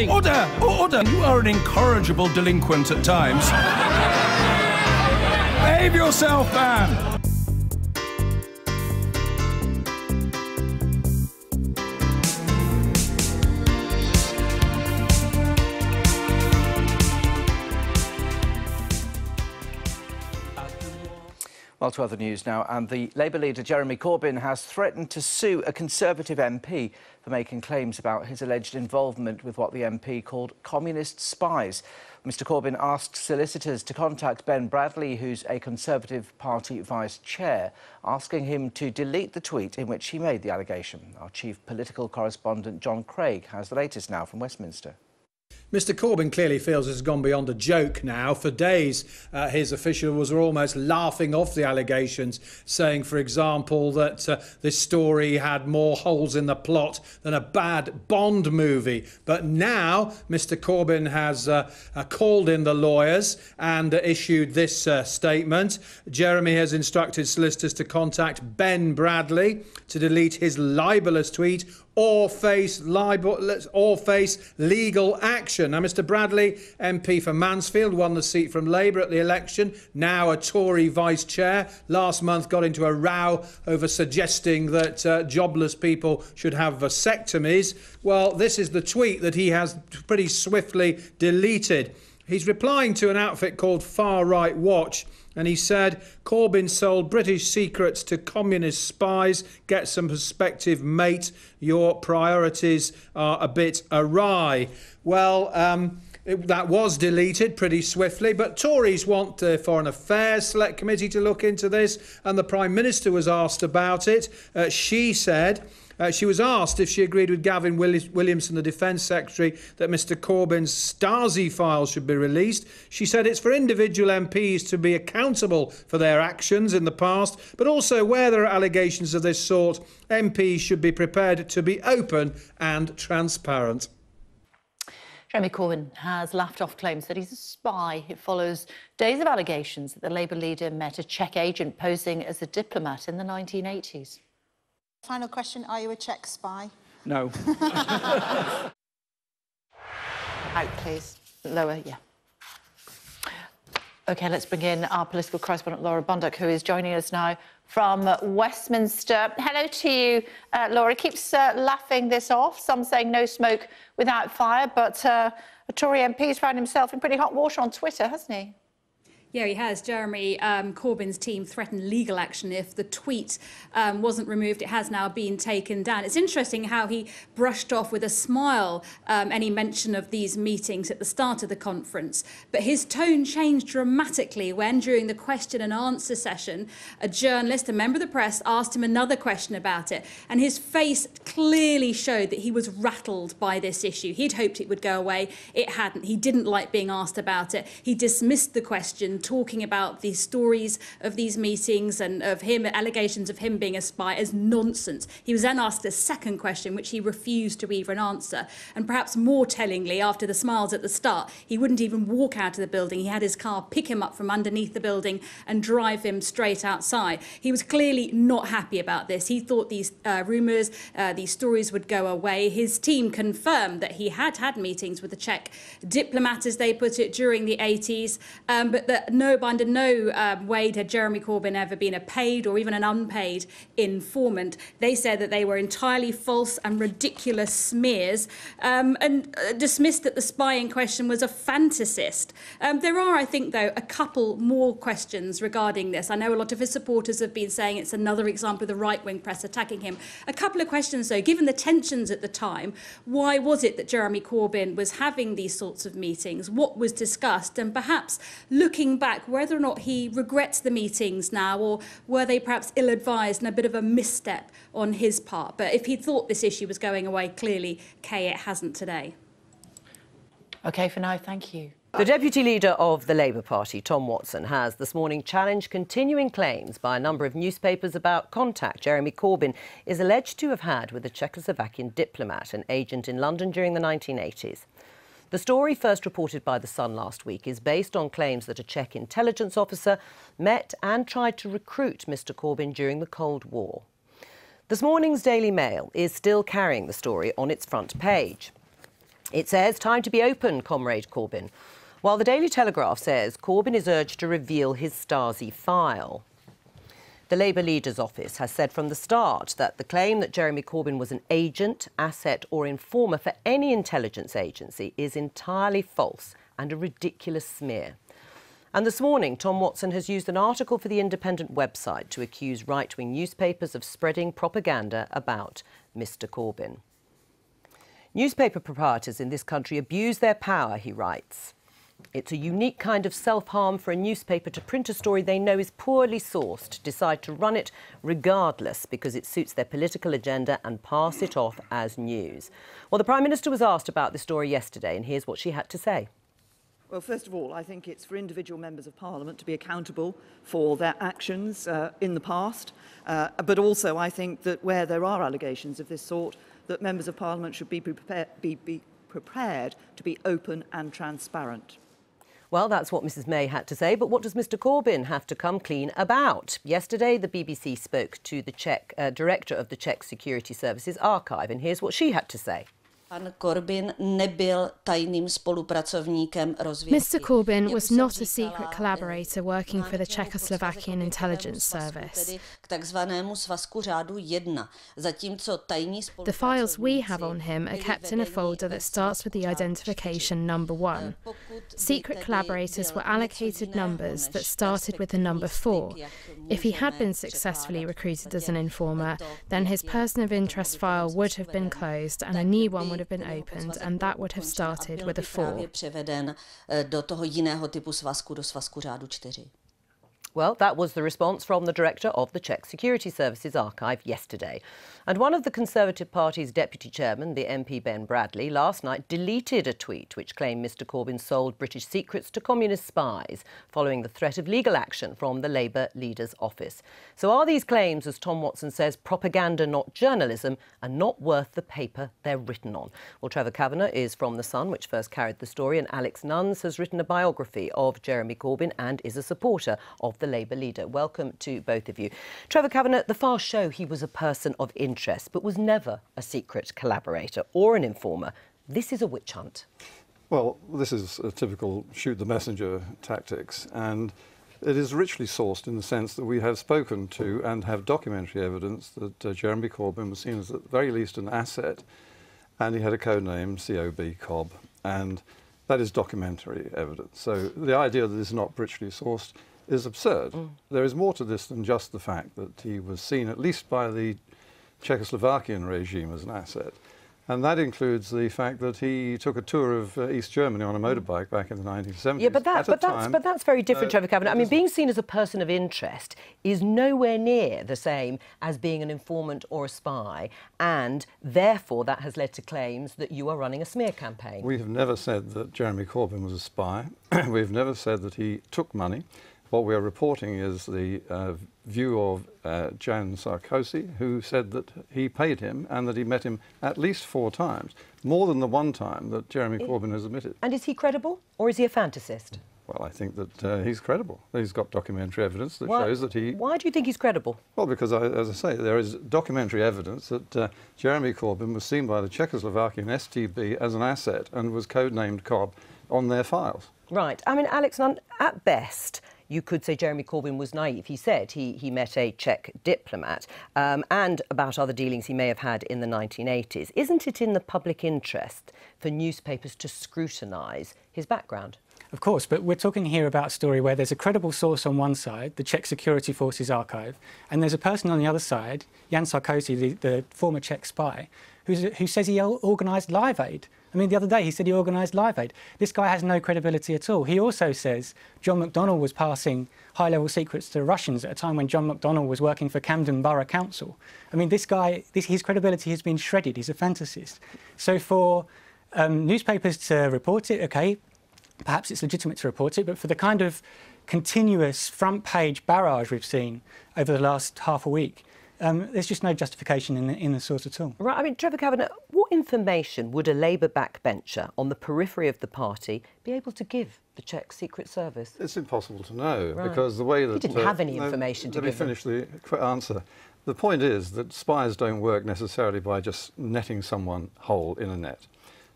Order! Order! You are an incorrigible delinquent at times. Behave yourself, man! Well, to other news now, and the Labour leader Jeremy Corbyn has threatened to sue a Conservative MP for making claims about his alleged involvement with what the MP called communist spies. Mr Corbyn asked solicitors to contact Ben Bradley, who's a Conservative Party vice chair, asking him to delete the tweet in which he made the allegation. Our chief political correspondent John Craig has the latest now from Westminster. Mr Corbyn clearly feels it's gone beyond a joke now. For days, his officials were almost laughing off the allegations, saying, for example, that this story had more holes in the plot than a bad Bond movie. But now, Mr Corbyn has called in the lawyers and issued this statement. Jeremy has instructed solicitors to contact Ben Bradley to delete his libellous tweet or face legal action. Now, Mr Bradley, MP for Mansfield, won the seat from Labour at the election, now a Tory vice chair. Last month got into a row over suggesting that jobless people should have vasectomies. Well, this is the tweet that he has pretty swiftly deleted. He's replying to an outfit called Far Right Watch, and he said, Corbyn sold British secrets to communist spies. Get some perspective, mate. Your priorities are a bit awry. Well, that was deleted pretty swiftly, but Tories want the Foreign Affairs Select Committee to look into this, and the Prime Minister was asked about it. She said... she was asked if she agreed with Gavin Williamson, the Defence Secretary, that Mr Corbyn's Stasi files should be released. She said it's for individual MPs to be accountable for their actions in the past, but also where there are allegations of this sort, MPs should be prepared to be open and transparent. Jeremy Corbyn has laughed off claims that he's a spy. It follows days of allegations that the Labour leader met a Czech agent posing as a diplomat in the 1980s. Final question, are you a Czech spy? No. Out, please. Lower, yeah. OK, let's bring in our political correspondent, Laura Bundock, who is joining us now from Westminster. Hello to you, Laura. Keeps laughing this off. Some saying no smoke without fire, but a Tory MP has found himself in pretty hot water on Twitter, hasn't he? Yeah, he has. Jeremy Corbyn's team threatened legal action if the tweet wasn't removed. It has now been taken down. It's interesting how he brushed off with a smile any mention of these meetings at the start of the conference. But his tone changed dramatically when, during the question and answer session, a journalist, a member of the press, asked him another question about it. And his face clearly showed that he was rattled by this issue. He'd hoped it would go away. It hadn't. He didn't like being asked about it. He dismissed the question, talking about the stories of these meetings and of him, allegations of him being a spy, as nonsense. He was then asked a second question, which he refused to even answer. And perhaps more tellingly, after the smiles at the start, he wouldn't even walk out of the building. He had his car pick him up from underneath the building and drive him straight outside. He was clearly not happy about this. He thought these rumours, these stories would go away. His team confirmed that he had had meetings with the Czech diplomat, as they put it, during the 80s, but that under no way had Jeremy Corbyn ever been a paid or even an unpaid informant. They said that they were entirely false and ridiculous smears, and dismissed that the spy in question was a fantasist. There are, I think, though, a couple more questions regarding this. I know a lot of his supporters have been saying it's another example of the right-wing press attacking him. A couple of questions, though. Given the tensions at the time, why was it that Jeremy Corbyn was having these sorts of meetings? What was discussed? And perhaps looking back, whether or not he regrets the meetings now, or were they perhaps ill-advised and a bit of a misstep on his part? But if he thought this issue was going away, clearly, Kay, it hasn't today. OK, for now, thank you. The Deputy Leader of the Labour Party, Tom Watson, has this morning challenged continuing claims by a number of newspapers about contact Jeremy Corbyn is alleged to have had with a Czechoslovakian diplomat, an agent in London during the 1980s. The story, first reported by The Sun last week, is based on claims that a Czech intelligence officer met and tried to recruit Mr Corbyn during the Cold War. This morning's Daily Mail is still carrying the story on its front page. It says, time to be open, Comrade Corbyn. While the Daily Telegraph says Corbyn is urged to reveal his Stasi file. The Labour leader's office has said from the start that the claim that Jeremy Corbyn was an agent, asset or informer for any intelligence agency is entirely false and a ridiculous smear. And this morning, Tom Watson has used an article for the Independent website to accuse right-wing newspapers of spreading propaganda about Mr Corbyn. Newspaper proprietors in this country abuse their power, he writes. It's a unique kind of self-harm for a newspaper to print a story they know is poorly sourced, decide to run it regardless because it suits their political agenda and pass it off as news. Well, the Prime Minister was asked about this story yesterday, and here's what she had to say. Well, first of all, I think it's for individual members of Parliament to be accountable for their actions in the past. But also, I think that where there are allegations of this sort, that members of Parliament should be prepared to be open and transparent. Well, that's what Mrs May had to say, but what does Mr Corbyn have to come clean about? Yesterday, the BBC spoke to the Czech director of the Czech Security Services Archive, and here's what she had to say. Mr Corbyn was not a secret collaborator working for the Czechoslovakian intelligence service. The files we have on him are kept in a folder that starts with the identification number 1. Secret collaborators were allocated numbers that started with the number 4. If he had been successfully recruited as an informer, then his person of interest file would have been closed and a new one would have been opened, and that would have started with a 4. Well, that was the response from the director of the Czech Security Services Archive yesterday. And one of the Conservative Party's deputy chairman, the MP Ben Bradley, last night deleted a tweet which claimed Mr Corbyn sold British secrets to communist spies following the threat of legal action from the Labour leader's office. So are these claims, as Tom Watson says, propaganda, not journalism, and not worth the paper they're written on? Well, Trevor Kavanagh is from The Sun, which first carried the story, and Alex Nuns has written a biography of Jeremy Corbyn and is a supporter of the Labour leader. Welcome to both of you. Trevor Kavanagh, the files show he was a person of interest, but was never a secret collaborator or an informer. This is a witch hunt. Well, this is a typical shoot-the-messenger tactics, and it is richly sourced in the sense that we have spoken to and have documentary evidence that Jeremy Corbyn was seen as at the very least an asset, and he had a code name, COB, Cobb, and that is documentary evidence. So the idea that it's not richly sourced is absurd. There is more to this than just the fact that he was seen, at least by the Czechoslovakian regime, as an asset. And that includes the fact that he took a tour of East Germany on a motorbike back in the 1970s. Yeah, but that's very different, Trevor Kavanagh. I mean, being seen as a person of interest is nowhere near the same as being an informant or a spy, and therefore that has led to claims that you are running a smear campaign. We have never said that Jeremy Corbyn was a spy. We've never said that he took money. What we are reporting is the view of Jan Sarkozy, who said that he paid him and that he met him at least 4 times, more than the one time that Jeremy Corbyn has admitted. And is he credible, or is he a fantasist? Well, I think that he's credible. He's got documentary evidence that shows that he... Why do you think he's credible? Well, because, as I say, there is documentary evidence that Jeremy Corbyn was seen by the Czechoslovakian STB as an asset and was codenamed Cobb on their files. Right. I mean, Alex, at best, you could say Jeremy Corbyn was naive. He said he met a Czech diplomat and about other dealings he may have had in the 1980s. Isn't it in the public interest for newspapers to scrutinise his background? Of course, but we're talking here about a story where there's a credible source on one side, the Czech Security Forces Archive, and there's a person on the other side, Jan Sarkozy, the former Czech spy, who says he organised Live Aid. I mean, the other day he said he organised Live Aid. This guy has no credibility at all. He also says John McDonnell was passing high-level secrets to Russians at a time when John McDonnell was working for Camden Borough Council. I mean, this guy, his credibility has been shredded. He's a fantasist. So for newspapers to report it, OK, perhaps it's legitimate to report it, but for the kind of continuous front-page barrage we've seen over the last half a week, there's just no justification in the source at all. Right, I mean, Trevor Kavanagh, what information would a Labour backbencher on the periphery of the party be able to give the Czech Secret Service? It's impossible to know, because the way that... He didn't have any information to give Let me finish the quick answer. The point is that spies don't work necessarily by just netting someone whole in a net.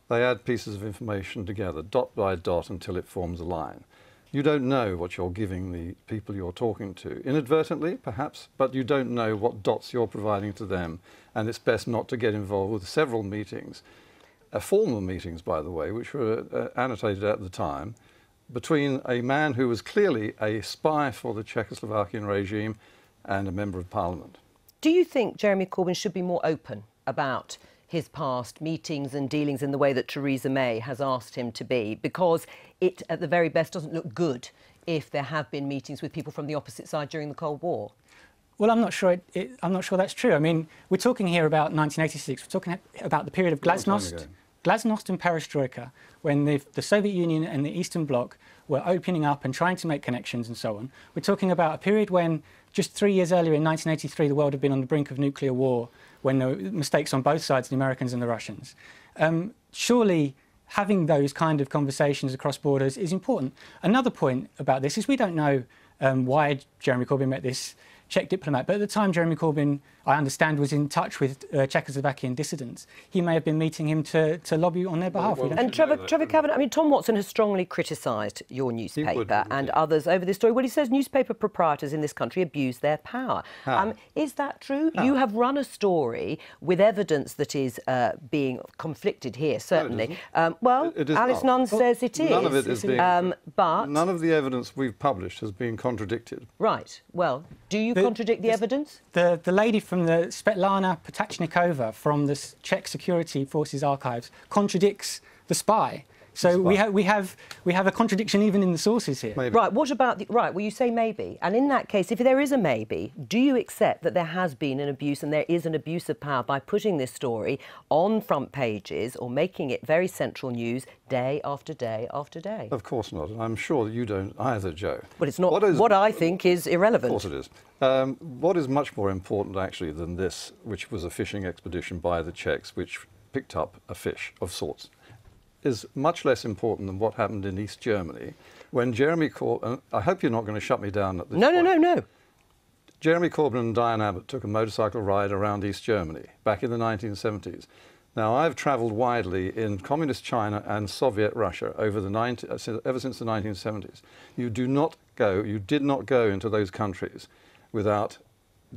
They add pieces of information together, dot by dot, until it forms a line. You don't know what you're giving the people you're talking to. Inadvertently, perhaps, but you don't know what dots you're providing to them, and it's best not to get involved with several meetings, formal meetings, by the way, which were annotated at the time, between a man who was clearly a spy for the Czechoslovakian regime and a member of parliament. Do you think Jeremy Corbyn should be more open about his past meetings and dealings in the way that Theresa May has asked him to be? Because it, at the very best, doesn't look good if there have been meetings with people from the opposite side during the Cold War. Well, I'm not sure that's true. I mean, we're talking here about 1986. We're talking about the period of Glasnost and Perestroika, when the Soviet Union and the Eastern Bloc were opening up and trying to make connections and so on. We're talking about a period when, just 3 years earlier, in 1983, the world had been on the brink of nuclear war, when there were mistakes on both sides, the Americans and the Russians. Surely having those kind of conversations across borders is important. Another point about this is we don't know why Jeremy Corbyn met this Czech diplomat, but at the time Jeremy Corbyn, I understand, was in touch with Czechoslovakian dissidents. He may have been meeting him to lobby on their behalf. And Trevor Cavanagh, I mean, Tom Watson has strongly criticised your newspaper and others over this story. Well, he says newspaper proprietors in this country abuse their power. Is that true? You have run a story with evidence that is being conflicted here, certainly. No, it is Alice not. Nunn says it is. None of it is being... but none of the evidence we've published has been contradicted. Right. Well, do you contradict the evidence? The lady from the Svetlana Potachnikova from the Czech Security Forces archives contradicts the spy. So we have a contradiction even in the sources here. Maybe. Right. What about well, you say maybe, and in that case, if there is a maybe, do you accept that there has been an abuse and there is an abuse of power by putting this story on front pages or making it very central news day after day after day? Of course not, and I'm sure that you don't either, Joe. But it's not what I think is irrelevant. Of course it is. What is much more important, actually, than this, which was a fishing expedition by the Czechs, which picked up a fish of sorts, is much less important than what happened in East Germany when Jeremy Corbyn... I hope you're not going to shut me down at this point. No. Jeremy Corbyn and Diane Abbott took a motorcycle ride around East Germany back in the 1970s. Now, I've travelled widely in communist China and Soviet Russia over ever since the 1970s. You did not go into those countries without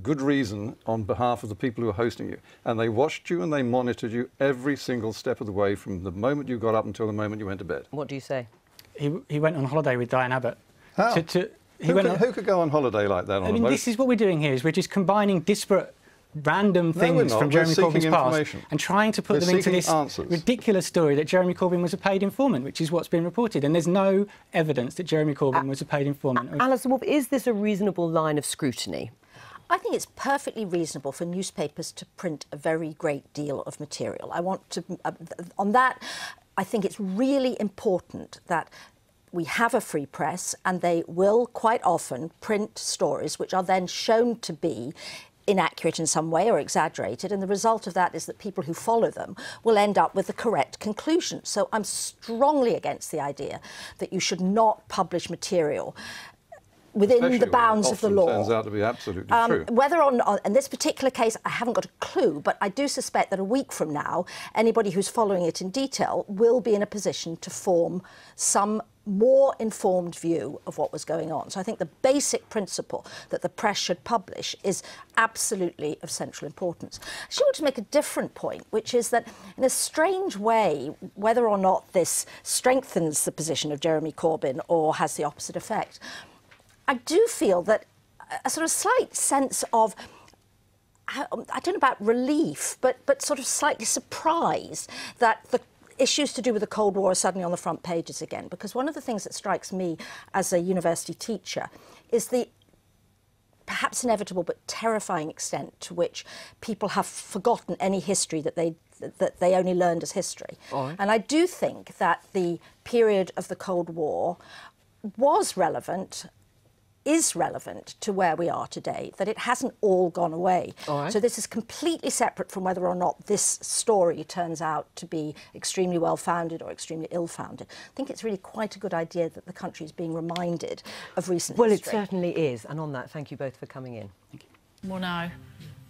good reason on behalf of the people who were hosting you. And they watched you and they monitored you every single step of the way from the moment you got up until the moment you went to bed. What do you say? He went on holiday with Diane Abbott. How? Who could go on holiday like that on a boat? This is what we're doing here, is we're just combining disparate random things from Jeremy Corbyn's past and trying to put them into this ridiculous story that Jeremy Corbyn was a paid informant, which is what's been reported. And there's no evidence that Jeremy Corbyn was a paid informant. Alison Wolfe, is this a reasonable line of scrutiny? I think it's perfectly reasonable for newspapers to print a very great deal of material. I want to, on that, I think it's really important that we have a free press and they will quite often print stories which are then shown to be inaccurate in some way or exaggerated, and the result of that is that people who follow them will end up with the correct conclusion. So I'm strongly against the idea that you should not publish material within the bounds of the law. Turns out to be absolutely true. Whether or not, in this particular case, I haven't got a clue, but I do suspect that a week from now, anybody who's following it in detail will be in a position to form some more informed view of what was going on. So I think the basic principle that the press should publish is absolutely of central importance. I should want to make a different point, which is that in a strange way, whether or not this strengthens the position of Jeremy Corbyn or has the opposite effect, I do feel that a sort of slight sense of, I don't know about relief, but sort of slightly surprise that the issues to do with the Cold War are suddenly on the front pages again. Because one of the things that strikes me as a university teacher is the perhaps inevitable but terrifying extent to which people have forgotten any history that they only learned as history. Right. And I do think that the period of the Cold War was relevant, is relevant to where we are today, that it hasn't all gone away. All right. So this is completely separate from whether or not this story turns out to be extremely well-founded or extremely ill-founded. I think it's really quite a good idea that the country is being reminded of recent history. Well, it certainly is. And on that, thank you both for coming in. Well, no.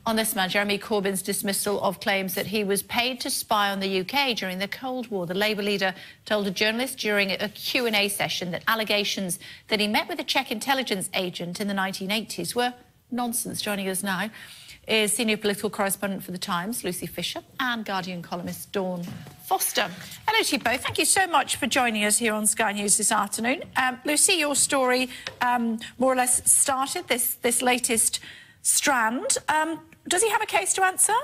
On this man, Jeremy Corbyn's dismissal of claims that he was paid to spy on the UK during the Cold War. The Labour leader told a journalist during a Q&A session that allegations that he met with a Czech intelligence agent in the 1980s were nonsense. Joining us now is senior political correspondent for The Times, Lucy Fisher, and Guardian columnist Dawn Foster. Hello to you both. Thank you so much for joining us here on Sky News this afternoon. Lucy, your story more or less started this latest strand. Does he have a case to answer?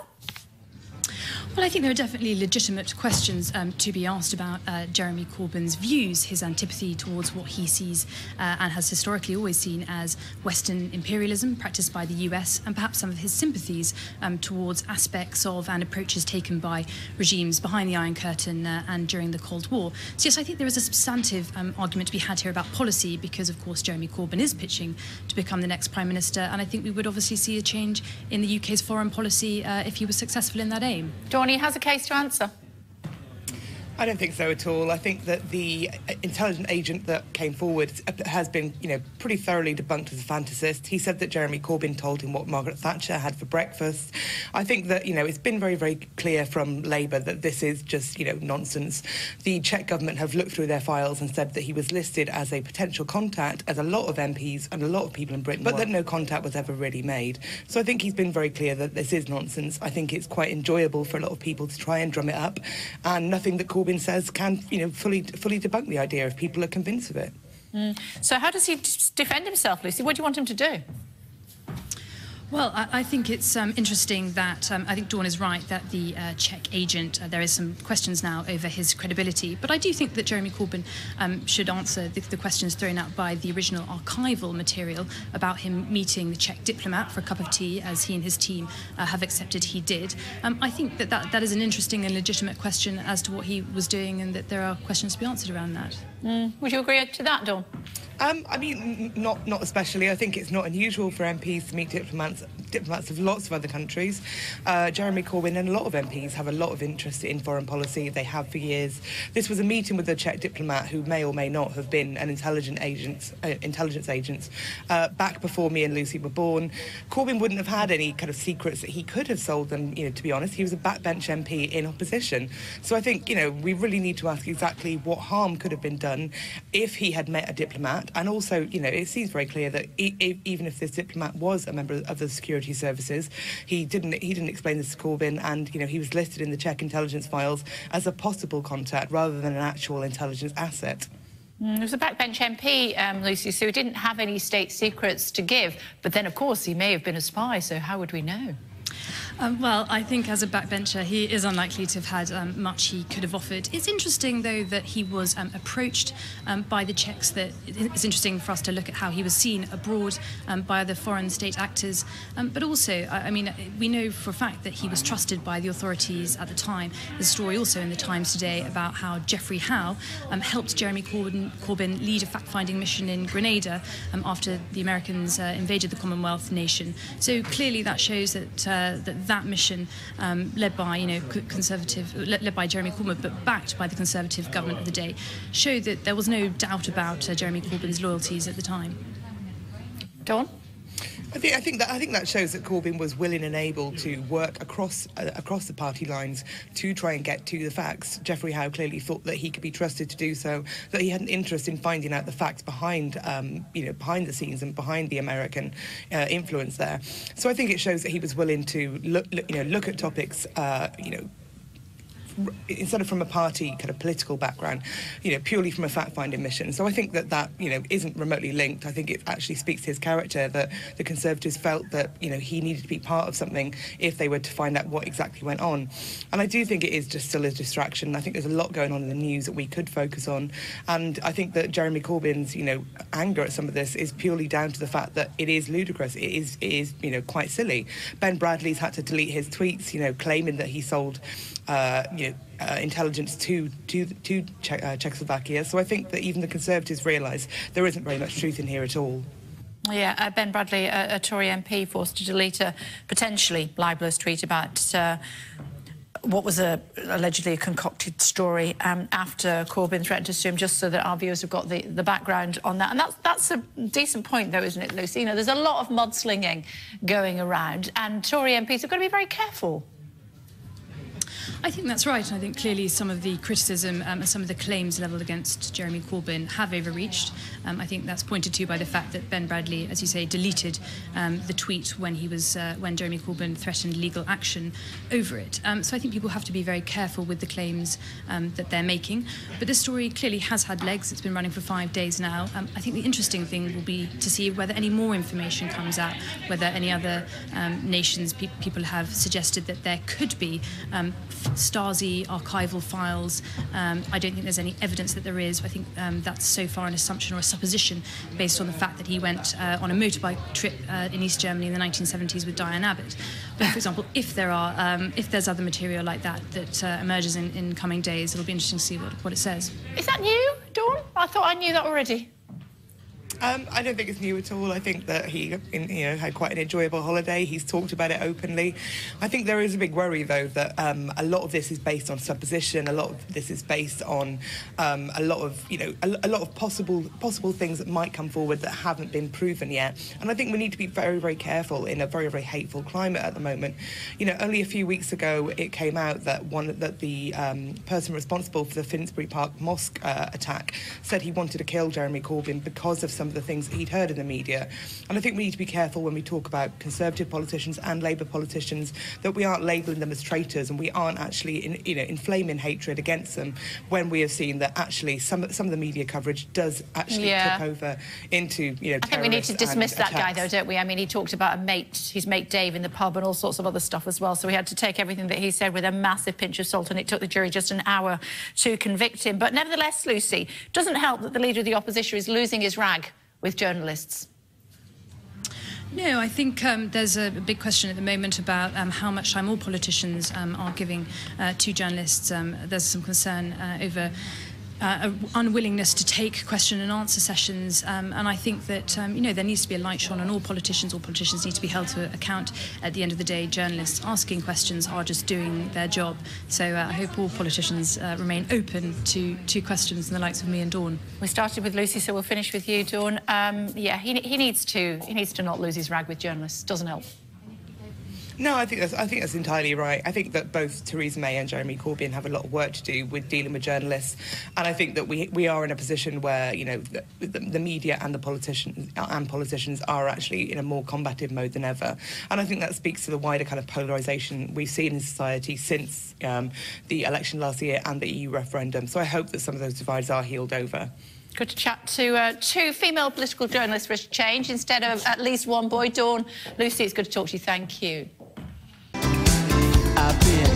Well, I think there are definitely legitimate questions to be asked about Jeremy Corbyn's views, his antipathy towards what he sees and has historically always seen as Western imperialism practiced by the US, and perhaps some of his sympathies towards aspects of and approaches taken by regimes behind the Iron Curtain and during the Cold War. So yes, I think there is a substantive argument to be had here about policy, because of course Jeremy Corbyn is pitching to become the next Prime Minister, and I think we would obviously see a change in the UK's foreign policy if he was successful in that aim. Dawn, he has a case to answer. I don't think so at all. I think that the intelligence agent that came forward has been, pretty thoroughly debunked as a fantasist. He said that Jeremy Corbyn told him what Margaret Thatcher had for breakfast. I think that, it's been very, very clear from Labour that this is just, nonsense. The Czech government have looked through their files and said that he was listed as a potential contact, as a lot of MPs and a lot of people in Britain, but that no contact was ever really made. So I think he's been very clear that this is nonsense. I think it's quite enjoyable for a lot of people to try and drum it up, and nothing that Corbyn says can, fully debunk the idea if people are convinced of it. So how does he defend himself, Lucy? What do you want him to do? Well, I think it's interesting that I think Dawn is right that the Czech agent, there is some questions now over his credibility, but I do think that Jeremy Corbyn should answer the questions thrown out by the original archival material about him meeting the Czech diplomat for a cup of tea, as he and his team have accepted he did. I think that is an interesting and legitimate question as to what he was doing, and that there are questions to be answered around that. Would you agree to that, Dawn? I mean, not especially. I think it's not unusual for MPs to meet diplomats of lots of other countries. Jeremy Corbyn and a lot of MPs have a lot of interest in foreign policy. They have for years. This was a meeting with a Czech diplomat who may or may not have been an intelligence agent back before me and Lucy were born. Corbyn wouldn't have had any kind of secrets that he could have sold them, to be honest. He was a backbench MP in opposition. So I think, we really need to ask exactly what harm could have been done if he had met a diplomat. And also, it seems very clear that even if this diplomat was a member of the security services, he didn't explain this to Corbyn, and he was listed in the Czech intelligence files as a possible contact rather than an actual intelligence asset. He was a backbench MP, Lucy, so he didn't have any state secrets to give. But then, of course, he may have been a spy, so how would we know? Well, I think as a backbencher, he is unlikely to have had much he could have offered. It's interesting, though, that he was approached by the Czechs. That it's interesting for us to look at how he was seen abroad by other foreign state actors. But also, I mean, we know for a fact that he was trusted by the authorities at the time. There's a story also in the Times today about how Geoffrey Howe helped Jeremy Corbyn lead a fact-finding mission in Grenada after the Americans invaded the Commonwealth nation. So clearly that shows that that mission, led by led by Jeremy Corbyn, but backed by the Conservative government of the day, showed that there was no doubt about Jeremy Corbyn's loyalties at the time. Dawn? I think that shows that Corbyn was willing and able to work across the party lines to try and get to the facts. Geoffrey Howe clearly thought that he could be trusted to do so, that he had an interest in finding out the facts behind behind the scenes and behind the American influence there. So I think it shows that he was willing to look at topics instead of from a party kind of political background, purely from a fact-finding mission. So I think that isn't remotely linked. I think it actually speaks to his character, that the Conservatives felt that, he needed to be part of something if they were to find out what exactly went on. And I do think it is just still a distraction. I think there's a lot going on in the news that we could focus on. And I think that Jeremy Corbyn's, anger at some of this is purely down to the fact that it is ludicrous. It is quite silly. Ben Bradley's had to delete his tweets, claiming that he sold intelligence to Czechoslovakia. So I think that even the Conservatives realise there isn't very much truth in here at all. Yeah, Ben Bradley, a Tory MP, forced to delete a potentially libelous tweet about what was allegedly a concocted story after Corbyn threatened to sue him, just so that our viewers have got the background on that. And that's a decent point, though, isn't it, Lucy? You know, there's a lot of mudslinging going around, and Tory MPs have got to be very careful. I think that's right. I think clearly some of the criticism and some of the claims levelled against Jeremy Corbyn have overreached. I think that's pointed to by the fact that Ben Bradley, as you say, deleted the tweet when Jeremy Corbyn threatened legal action over it. So I think people have to be very careful with the claims that they're making. But this story clearly has had legs. It's been running for 5 days now. I think the interesting thing will be to see whether any more information comes out, whether any other nations, people have suggested that there could be Stasi archival files. I don't think there's any evidence that there is. I think that's so far an assumption or a supposition based on the fact that he went on a motorbike trip in East Germany in the 1970s with Diane Abbott. But, for example, if there's other material like that emerges in coming days, it'll be interesting to see what it says. Is that new, Dawn? I thought I knew that already. I don't think it's new at all. I think that he, had quite an enjoyable holiday. He's talked about it openly. I think there is a big worry, though, that a lot of this is based on supposition. A lot of this is based on a lot of possible things that might come forward that haven't been proven yet. And I think we need to be very, very careful in a very, very hateful climate at the moment. Only a few weeks ago it came out that the person responsible for the Finsbury Park mosque attack said he wanted to kill Jeremy Corbyn because of some of the things that he'd heard in the media. And I think we need to be careful when we talk about Conservative politicians and Labour politicians that we aren't labelling them as traitors, and we aren't actually inflaming hatred against them when we have seen that actually some of the media coverage does actually tip over into I think we need to dismiss that guy, attacks. though, don't we? I mean, he talked about his mate Dave in the pub and all sorts of other stuff as well, so we had to take everything that he said with a massive pinch of salt, and it took the jury just an hour to convict him. But nevertheless, Lucy, doesn't help that the leader of the opposition is losing his rag with journalists. No, I think there's a big question at the moment about how much time all politicians are giving to journalists. There's some concern over unwillingness to take question and answer sessions, and I think that there needs to be a light shone on all politicians. All politicians need to be held to account. At the end of the day, journalists asking questions are just doing their job. So I hope all politicians remain open to questions and the likes of me and Dawn. We started with Lucy, so we'll finish with you, Dawn. He needs to not lose his rag with journalists. Doesn't help. No, I think that's entirely right. I think that both Theresa May and Jeremy Corbyn have a lot of work to do with dealing with journalists, and I think that we are in a position where the media and the politicians are actually in a more combative mode than ever, and I think that speaks to the wider kind of polarisation we've seen in society since the election last year and the EU referendum. So I hope that some of those divides are healed over. Good to chat to two female political journalists for a change instead of at least one boy. Dawn, Lucy, it's good to talk to you. Thank you. I've been